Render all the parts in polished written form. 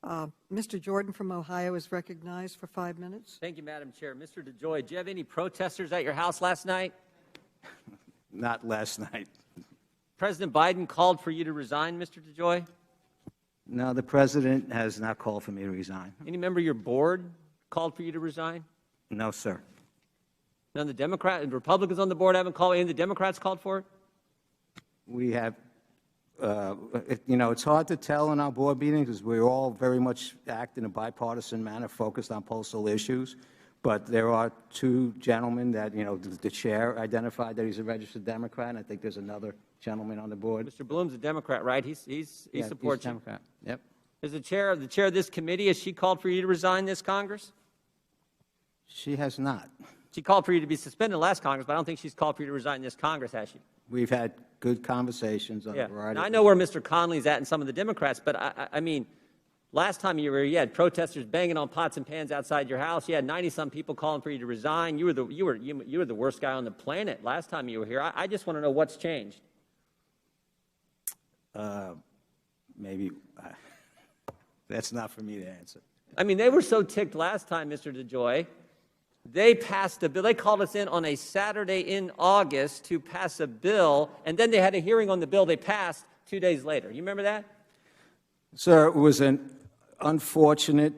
Mr. Jordan from Ohio is recognized for 5 minutes. Thank you, Madam Chair. Mr. DeJoy, do you have any protesters at your house last night? Not last night. President Biden called for you to resign, Mr. DeJoy? No, the president has not called for me to resign. Any member of your board called for you to resign? No, sir. None of the Republicans on the board haven't called? Any of the Democrats called for it? We have, it's hard to tell in our board meetings because we all very much act in a bipartisan manner focused on postal issues. But there are two gentlemen that, the chair identified that he's a registered Democrat, and I think there's another gentleman on the board. Mr. Bloom's a Democrat, right? He supports you. Democrat. Yep. Is the chair of this committee, has she called for you to resign this Congress? She has not. She called for you to be suspended last Congress, but I don't think she's called for you to resign this Congress, has she? We've had good conversations on a variety. Now, I know where Mr. Connolly's at and some of the Democrats, but I mean, last time you were here, you had protesters banging on pots and pans outside your house. You had 90-some people calling for you to resign. You were the worst guy on the planet last time you were here. I just want to know what's changed. Maybe that's not for me to answer. I mean, they were so ticked last time, Mr. DeJoy. They passed a bill. They called us in on a Saturday in August to pass a bill, and then they had a hearing on the bill they passed 2 days later. You remember that? Sir, it was an unfortunate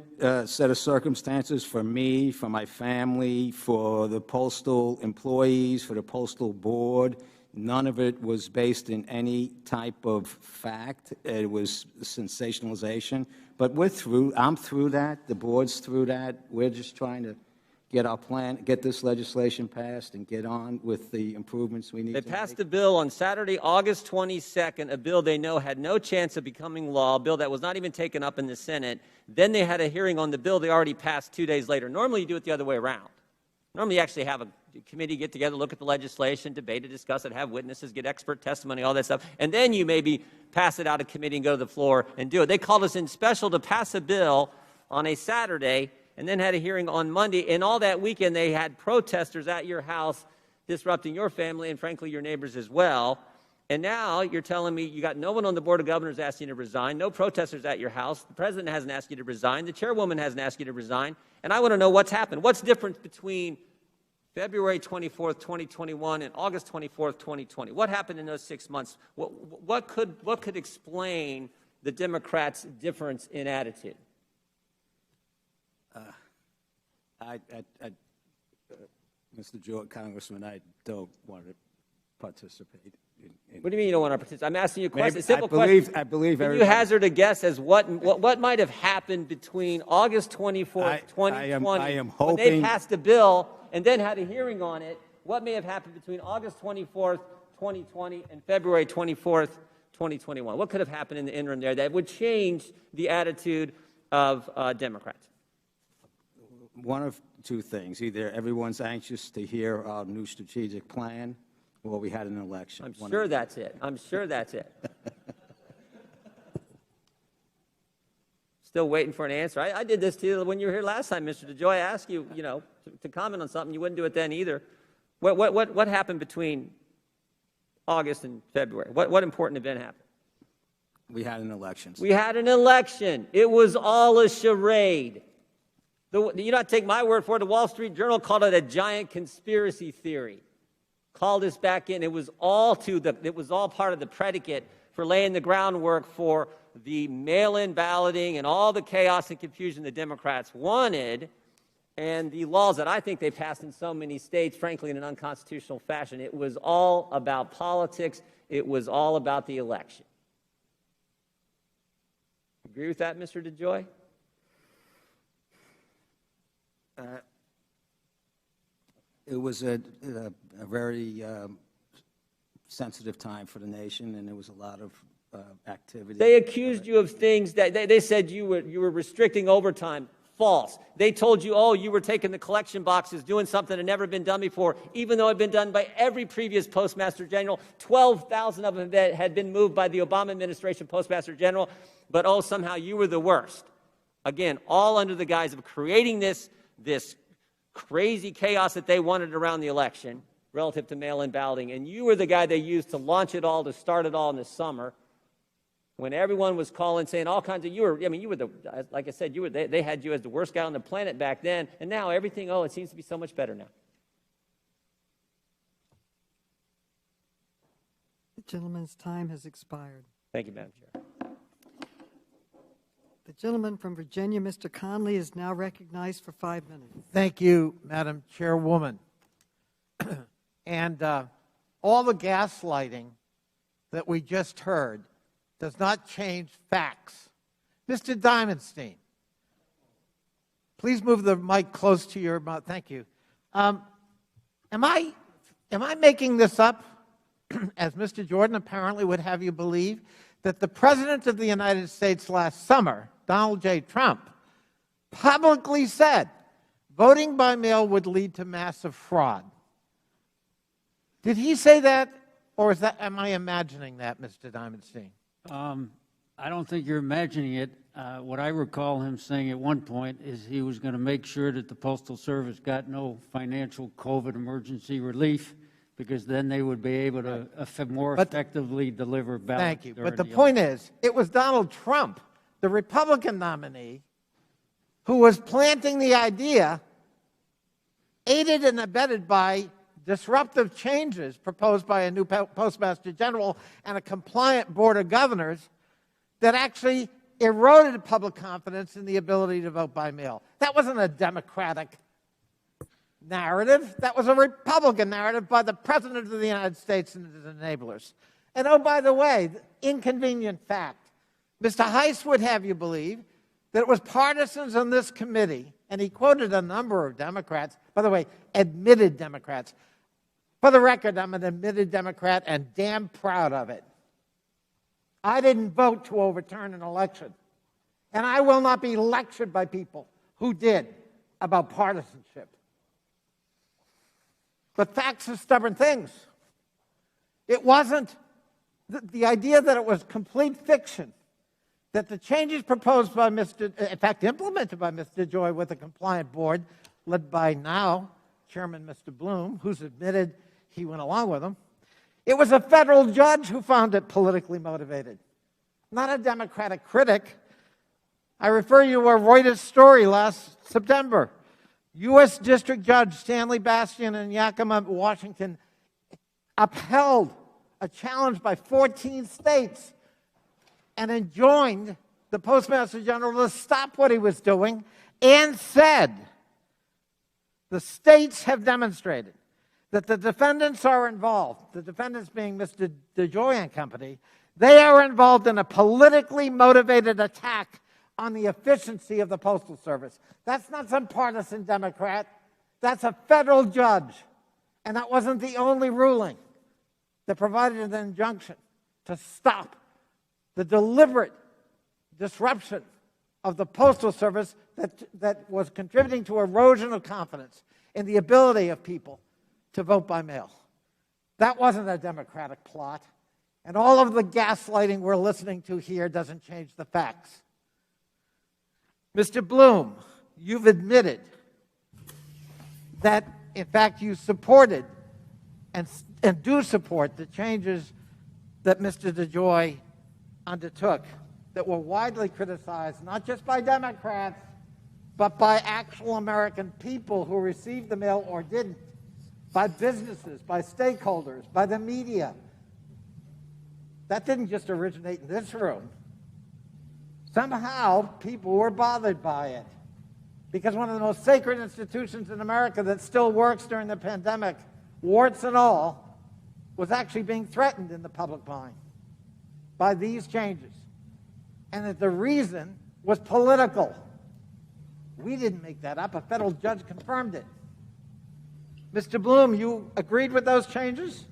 set of circumstances for me, for my family, for the postal employees, for the postal board. None of it was based in any type of fact. It was sensationalization. But we're through. I'm through that. The board's through that. We're just trying to get our plan, get this legislation passed, and get on with the improvements we need to make. They passed a bill on Saturday, August 22nd, a bill they know had no chance of becoming law, a bill that was not even taken up in the Senate. Then they had a hearing on the bill they already passed 2 days later. Normally, you do it the other way around. Normally, you actually have a committee get together, look at the legislation, debate it, discuss it, have witnesses, get expert testimony, all that stuff, and then you maybe pass it out of committee and go to the floor and do it. They called us in special to pass a bill on a Saturday and then had a hearing on Monday, and all that weekend they had protesters at your house disrupting your family and, frankly, your neighbors as well. And now you're telling me you got no one on the Board of Governors asking you to resign, no protesters at your house, the President hasn't asked you to resign, the Chairwoman hasn't asked you to resign, and I want to know what's happened. What's different between February 24th, 2021 and August 24th, 2020? What happened in those 6 months? What could explain the Democrats' difference in attitude? Mr. Jordan, Congressman, I don't want to participate. What do you mean you don't want to participate? I'm asking you a question, a simple question. I believe Can you hazard a guess as what might have happened between August 24th, 2020, I am hoping, when they passed a bill and then had a hearing on it? What may have happened between August 24th, 2020 and February 24th, 2021? What could have happened in the interim there that would change the attitude of Democrats? one of two things. Either everyone's anxious to hear our new strategic plan, or we had an election. I'm sure that's it. I'm sure that's it. Still waiting for an answer. I did this to you when you were here last time, Mr. DeJoy. I asked you, to comment on something. You wouldn't do it then either. What happened between August and February? What important event happened? We had an election. We had an election. It was all a charade. You not take my word for it. The Wall Street Journal called it a giant conspiracy theory. Called us back in. It was all part of the predicate for laying the groundwork for the mail-in balloting and all the chaos and confusion the Democrats wanted, and the laws that I think they passed in so many states, frankly, in an unconstitutional fashion. It was all about politics. It was all about the election. Agree with that, Mr. DeJoy? It was a very sensitive time for the nation, and there was a lot of activity. They accused you of things that they said you were restricting overtime. False. They told you, you were taking the collection boxes, doing something that had never been done before, even though it had been done by every previous Postmaster General. 12,000 of them had been moved by the Obama administration Postmaster General, but somehow you were the worst. Again, all under the guise of creating this crazy chaos that they wanted around the election relative to mail-in balloting, and you were the guy they used to launch it all, to start it all in the summer, when everyone was calling, saying all kinds of, you were the, like I said, they had you as the worst guy on the planet back then, and now everything, it seems to be so much better now. The gentleman's time has expired. Thank you, Madam Chair. The gentleman from Virginia, Mr. Conley, is now recognized for 5 minutes. Thank you, Madam Chairwoman. And all the gaslighting that we just heard does not change facts. Mr. Diamondstein, please move the mic close to your mouth. Thank you. Am I making this up, as Mr. Jordan apparently would have you believe, that the President of the United States last summer, Donald J. Trump, publicly said voting by mail would lead to massive fraud? Did he say that, or am I imagining that, Mr. Diamondstein? I don't think you're imagining it. What I recall him saying at one point is he was going to make sure that the Postal Service got no financial COVID emergency relief, because then they would be able to more effectively deliver ballots. Thank you. But the point is, it was Donald Trump, the Republican nominee, who was planting the idea, aided and abetted by disruptive changes proposed by a new Postmaster General and a compliant Board of Governors, that actually eroded public confidence in the ability to vote by mail. That wasn't a Democratic narrative. That was a Republican narrative by the President of the United States and his enablers. And oh, by the way, inconvenient fact, Mr. Heiss would have you believe that it was partisans on this committee, and he quoted a number of Democrats, by the way, admitted Democrats. For the record, I'm an admitted Democrat and damn proud of it. I didn't vote to overturn an election, and I will not be lectured by people who did about partisanship. But facts are stubborn things. It wasn't the idea that it was complete fiction, that the changes proposed by in fact, implemented by Mr. Joy with a compliant board, led by now Chairman Mr. Bloom, who's admitted he went along with them. It was a federal judge who found it politically motivated, not a Democratic critic. I refer you to a Reuters story last September. U.S. District Judge Stanley Bastian in Yakima, Washington, upheld a challenge by 14 states and enjoined the Postmaster General to stop what he was doing, and said, the states have demonstrated that the defendants are involved, the defendants being Mr. DeJoy and company, they are involved in a politically motivated attack on the efficiency of the Postal Service. That's not some partisan Democrat. That's a federal judge. And that wasn't the only ruling that provided an injunction to stop the deliberate disruption of the Postal Service that was contributing to erosion of confidence in the ability of people to vote by mail. That wasn't a Democratic plot. And all of the gaslighting we're listening to here doesn't change the facts. Mr. Bloom, you've admitted that, in fact, you supported and do support the changes that Mr. DeJoy undertook that were widely criticized, not just by Democrats, but by actual American people who received the mail or didn't, by businesses, by stakeholders, by the media. That didn't just originate in this room. Somehow, people were bothered by it, because one of the most sacred institutions in America that still works during the pandemic, warts and all, was actually being threatened in the public mind by these changes, and that the reason was political. We didn't make that up. A federal judge confirmed it. Mr. Bloom, you agreed with those changes?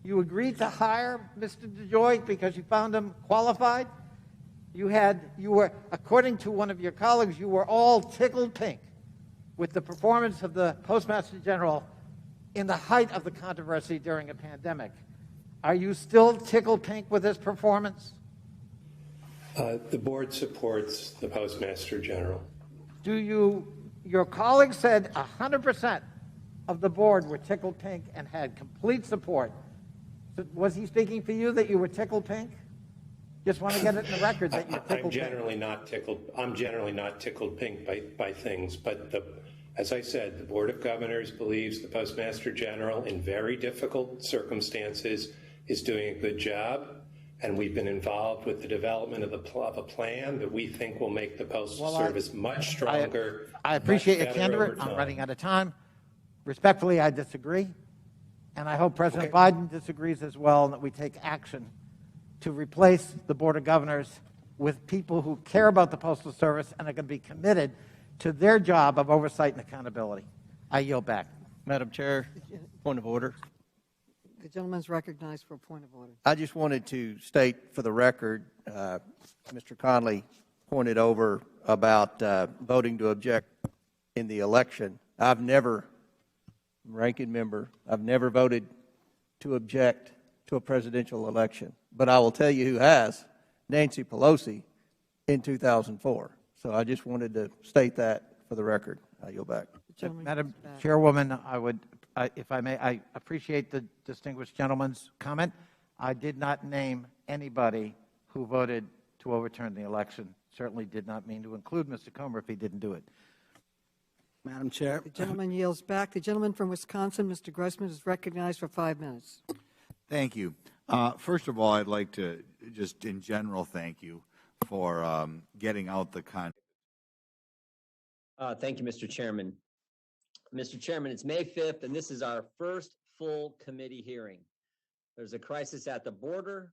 You agreed to hire Mr. DeJoy because you found him qualified? You were, according to one of your colleagues, you were all tickled pink with the performance of the Postmaster General in the height of the controversy during a pandemic. Are you still tickled pink with his performance? The board supports the Postmaster General. Your colleagues said 100% of the board were tickled pink and had complete support. So was he speaking for you that you were tickled pink? Just want to get it in the record that you're I'm tickled. generally not tickled. I'm generally not tickled pink by things, but as I said, the Board of Governors believes the Postmaster General, in very difficult circumstances, is doing a good job, and we've been involved with the development of a plan that we think will make the Postal Service much stronger. I appreciate your much better candor. over I'm time. running out of time. Respectfully, I disagree, and I hope President Biden disagrees as well, and that we take action to replace the Board of Governors with people who care about the Postal Service and are going to be committed to their job of oversight and accountability. I yield back. Madam Chair, point of order. The gentleman's recognized for a point of order. I just wanted to state for the record, Mr. Conley pointed over about voting to object in the election. I've never, ranking member, I've never voted to object to a presidential election. But I will tell you who has, Nancy Pelosi in 2004. So I just wanted to state that for the record. I yield back. Madam Chairwoman, if I may, I appreciate the distinguished gentleman's comment. I did not name anybody who voted to overturn the election. Certainly did not mean to include Mr. Comer if he didn't do it. Madam Chair. The gentleman yields back. The gentleman from Wisconsin, Mr. Grossman, is recognized for 5 minutes. Thank you. First of all, I'd like to just in general thank you for getting out the content. Thank you, Mr. Chairman. Mr. Chairman, it's May 5th, and this is our first full committee hearing. There's a crisis at the border.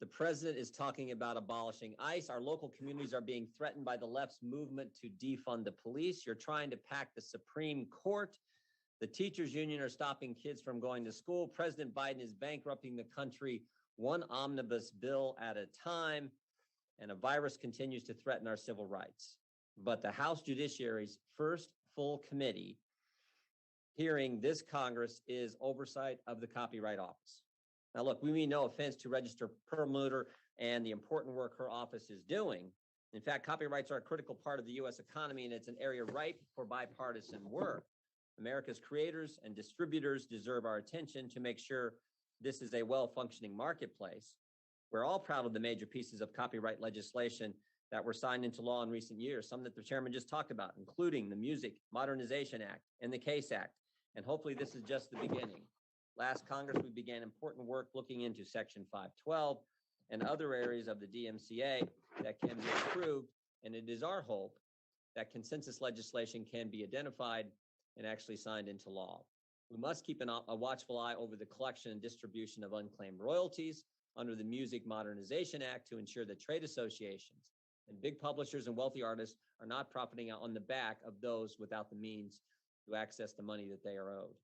The president is talking about abolishing ICE. Our local communities are being threatened by the left's movement to defund the police. You're trying to pack the Supreme Court. The teachers union are stopping kids from going to school. President Biden is bankrupting the country one omnibus bill at a time, and a virus continues to threaten our civil rights. But the House Judiciary's first full committee hearing this Congress is oversight of the Copyright Office. Now, look, we mean no offense to Register Perlmutter and the important work her office is doing. In fact, copyrights are a critical part of the U.S. economy, and it's an area ripe for bipartisan work. America's creators and distributors deserve our attention to make sure this is a well-functioning marketplace. We're all proud of the major pieces of copyright legislation that were signed into law in recent years, some that the chairman just talked about, including the Music Modernization Act and the CASE Act. And hopefully this is just the beginning. Last Congress, we began important work looking into Section 512 and other areas of the DMCA that can be improved. And it is our hope that consensus legislation can be identified and actually signed into law. We must keep a watchful eye over the collection and distribution of unclaimed royalties under the Music Modernization Act to ensure that trade associations and big publishers and wealthy artists are not profiting on the back of those without the means to access the money that they are owed.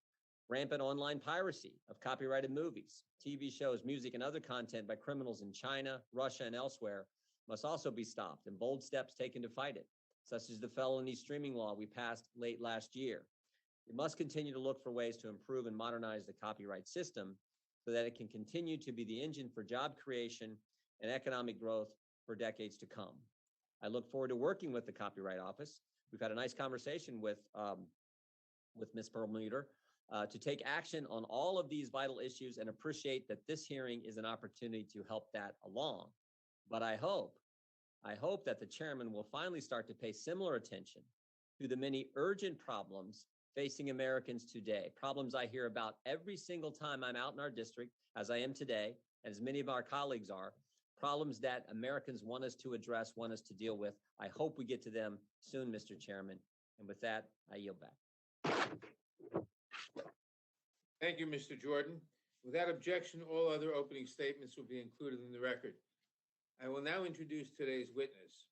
Rampant online piracy of copyrighted movies, TV shows, music, and other content by criminals in China, Russia, and elsewhere must also be stopped, and bold steps taken to fight it, such as the felony streaming law we passed late last year. We must continue to look for ways to improve and modernize the copyright system so that it can continue to be the engine for job creation and economic growth for decades to come. I look forward to working with the Copyright Office. We've had a nice conversation with Ms. Perlmutter to take action on all of these vital issues, and appreciate that this hearing is an opportunity to help that along. But I hope that the chairman will finally start to pay similar attention to the many urgent problems facing Americans today, problems I hear about every single time I'm out in our district, as I am today, and as many of our colleagues are, problems that Americans want us to address, want us to deal with. I hope we get to them soon, Mr. Chairman. And with that, I yield back. Thank you, Mr. Jordan. Without objection, all other opening statements will be included in the record. I will now introduce today's witness.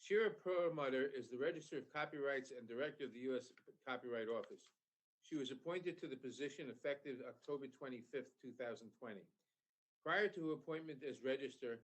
Shira Perlmutter is the Register of Copyrights and Director of the U.S. Copyright Office. She was appointed to the position effective October 25th, 2020. Prior to her appointment as Register,